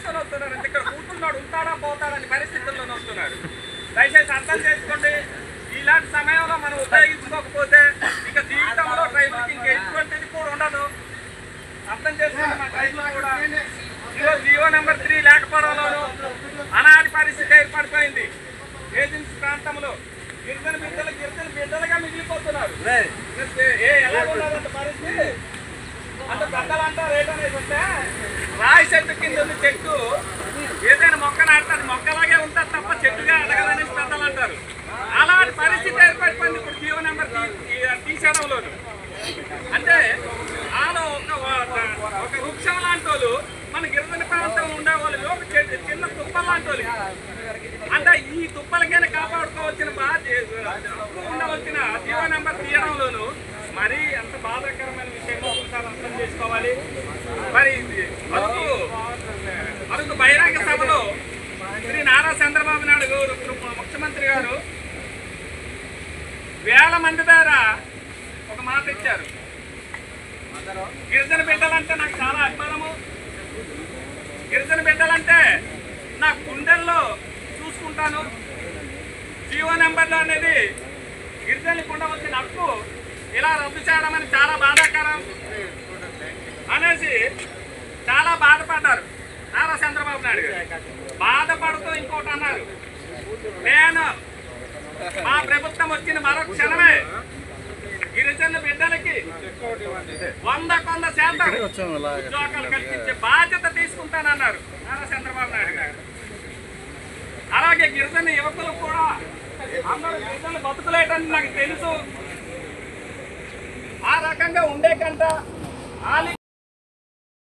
తీసుకొని వస్తున్నారు. ఇక్కడ కూర్చున్నాడు ఉంటాడా పోతాడని పరిస్థితుల్లోనే వస్తున్నారు. దయచేసి అర్థం చేసుకోండి. ఇలాంటి సమయంలో మనం ఉపయోగించుకోకపోతే ఇక జీవితంలో ట్రైబుల్కి ఇంకా ఎటువంటిది కూడా ఉండదు. అర్థం చేసుకోండి. మా ట్రైబుల్ కూడా ఈరోజు జీవో నెంబర్ 3 లేకపోవడంలోనూ అనాది పరిస్థితి ఏర్పడిపోయింది. ఏజెన్సీ ప్రాంతంలో గిరిజన బిడ్డలుగా మిగిలిపోతున్నారు. ఎలా ఉన్నదంటే పరిస్థితి అంటే పెద్దలు అంటారు ఏంటనేది ఉంటే రాయి చెట్టు కింద ఉంది చెట్టు, ఏదైనా మొక్క నాటుతుంది మొక్కలాగే ఉంటుంది తప్ప చెట్టుగా అడగదనేసి పెద్దలు అంటారు. అలాంటి పరిస్థితి ఏర్పడిపోయింది ఇప్పుడు జీవో నెంబర్ తీసేయడంలో. అంటే వాళ్ళు ఒక వృక్షం లాంటి వాళ్ళు మన గిరిజన ప్రాంతంలో ఉండేవాళ్ళు ఒక చిన్న తుప్ప లాంటి వాళ్ళు. అంటే ఈ తుప్పలకైనా కాపాడుకోవాల్సిన ఉండవలసిన జీవో నెంబర్ తీయడంలోనూ మరి అంత బాధాకరమైన విషయంలో ఒకసారి అర్థం చేసుకోవాలి. మరి అరకు బహిరంగ సభలో శ్రీ నారా చంద్రబాబు నాయుడు గారు ముఖ్యమంత్రి గారు వేల మంది ద్వారా ఒక మాట ఇచ్చారు. గిరిజన బిడ్డలంటే నాకు చాలా అభిమానము, గిరిజన బిడ్డలంటే నా గుండెల్లో చూసుకుంటాను, జీవో నెంబర్లు అనేది గిరిజనులకు ఉండవలసిన హక్కు ఇలా రద్దు చేయడం అని చాలా బాధాకరం అనేసి చాలా బాధపడ్డారు నారా చంద్రబాబు నాయుడు గారు. బాధపడుతూ ఇంకోటి అన్నారు, నేను మా ప్రభుత్వం వచ్చిన మరో క్షణమే గిరిజన బిడ్డలకి 100% ఉద్యోగాలు కల్పించే బాధ్యత తీసుకుంటానన్నారు నారా చంద్రబాబు నాయుడు గారు. అలాగే గిరిజన యువకులకు కూడా అందరూ గిరిజనులు బతుకులేటని నాకు తెలుసు. ఆ రకంగా ఉండే కంట